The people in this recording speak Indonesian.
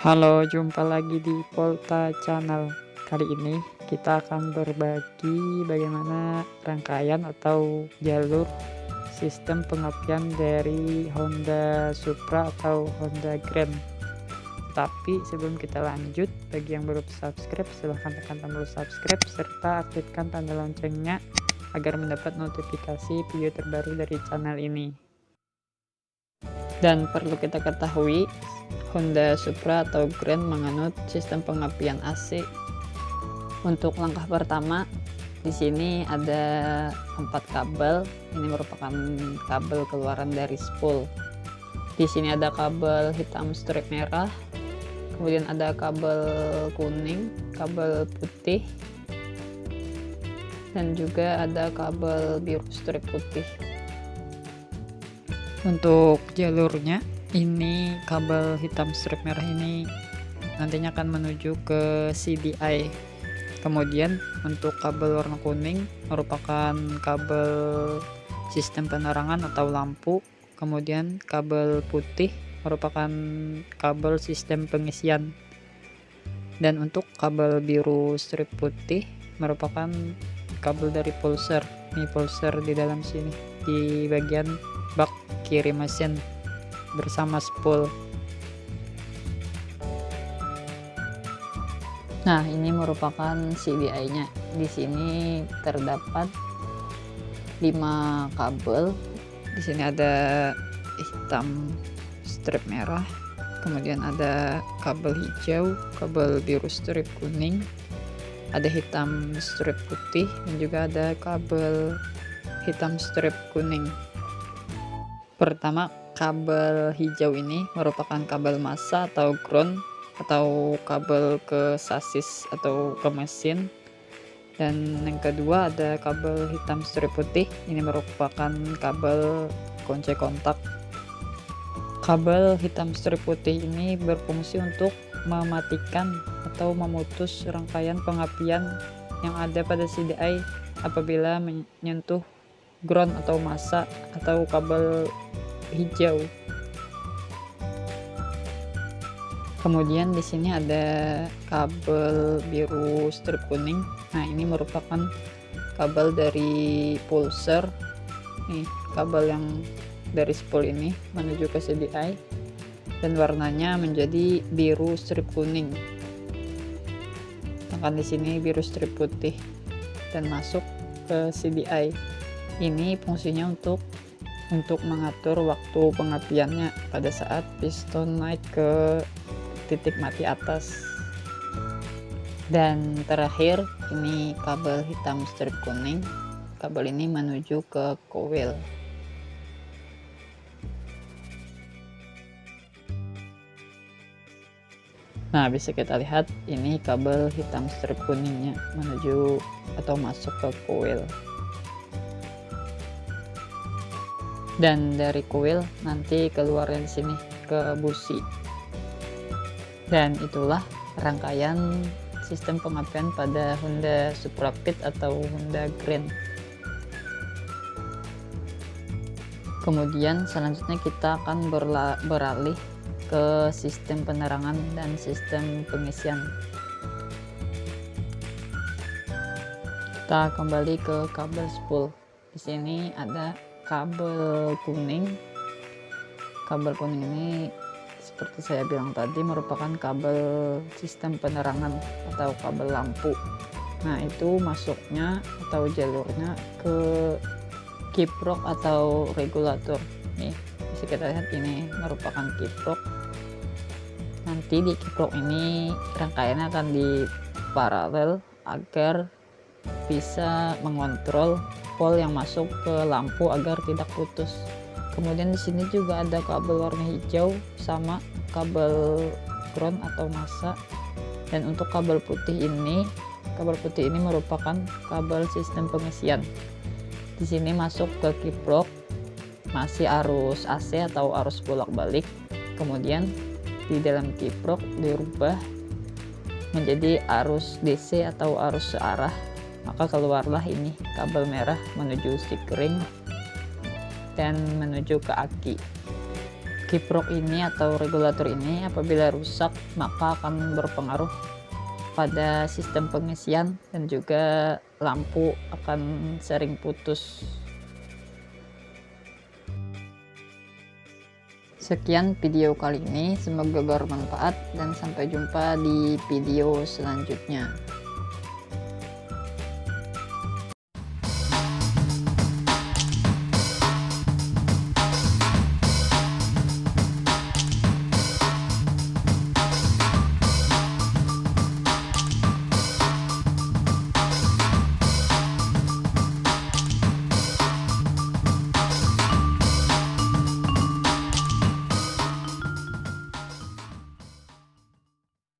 Halo, jumpa lagi di Volta Channel. Kali ini kita akan berbagi bagaimana rangkaian atau jalur sistem pengapian dari Honda Supra atau Honda Grand. Tapi sebelum kita lanjut, bagi yang belum subscribe, silahkan tekan tombol subscribe serta aktifkan tanda loncengnya agar mendapat notifikasi video terbaru dari channel ini. Dan perlu kita ketahui, Honda Supra atau Grand menganut sistem pengapian AC. Untuk langkah pertama, di sini ada 4 kabel. Ini merupakan kabel keluaran dari spool. Di sini ada kabel hitam strip merah, kemudian ada kabel kuning, kabel putih, dan juga ada kabel biru strip putih. Untuk jalurnya, ini kabel hitam strip merah ini nantinya akan menuju ke CDI. Kemudian untuk kabel warna kuning merupakan kabel sistem penerangan atau lampu. Kemudian kabel putih merupakan kabel sistem pengisian. Dan untuk kabel biru strip putih merupakan kabel dari pulser. Ini pulser di dalam sini di bagian bak kiri mesin bersama spool. Nah, ini merupakan CDI-nya. Di sini terdapat 5 kabel. Di sini ada hitam strip merah, kemudian ada kabel hijau, kabel biru strip kuning, ada hitam strip putih, dan juga ada kabel hitam strip kuning. Pertama, kabel hijau ini merupakan kabel massa atau ground atau kabel ke sasis atau ke mesin. Dan yang kedua ada kabel hitam strip putih, ini merupakan kabel kunci kontak. Kabel hitam strip putih ini berfungsi untuk mematikan atau memutus rangkaian pengapian yang ada pada CDI apabila menyentuh ground atau massa atau kabel hijau. Kemudian di sini ada kabel biru strip kuning. Nah, ini merupakan kabel dari pulser. Nih, kabel yang dari spool ini menuju ke CDI dan warnanya menjadi biru strip kuning. Sedangkan di sini biru strip putih dan masuk ke CDI. Ini fungsinya untuk mengatur waktu pengapiannya pada saat piston naik ke titik mati atas. Dan terakhir, ini kabel hitam strip kuning. Kabel ini menuju ke coil. Nah, bisa kita lihat ini kabel hitam strip kuningnya menuju atau masuk ke coil. Dan dari coil nanti keluar di sini ke busi. Dan itulah rangkaian sistem pengapian pada Honda Supra Pit atau Honda Grand. Kemudian selanjutnya kita akan beralih ke sistem penerangan dan sistem pengisian. Kita kembali ke kabel spool. Di sini ada kabel kuning. Kabel kuning ini seperti saya bilang tadi merupakan kabel sistem penerangan atau kabel lampu. Nah, itu masuknya atau jalurnya ke kiprok atau regulator. Nih, bisa kita lihat ini merupakan kiprok. Nanti di kiprok ini rangkaiannya akan diparalel agar bisa mengontrol pol yang masuk ke lampu agar tidak putus. Kemudian di sini juga ada kabel warna hijau sama kabel ground atau massa. Dan untuk kabel putih ini merupakan kabel sistem pengisian. Di sini masuk ke kiprok, masih arus AC atau arus bolak-balik. Kemudian di dalam kiprok dirubah menjadi arus DC atau arus searah. Maka keluarlah ini kabel merah menuju stick ring dan menuju ke aki. kiprok ini atau regulator ini apabila rusak maka akan berpengaruh pada sistem pengisian dan juga lampu akan sering putus. Sekian video kali ini, semoga bermanfaat dan sampai jumpa di video selanjutnya.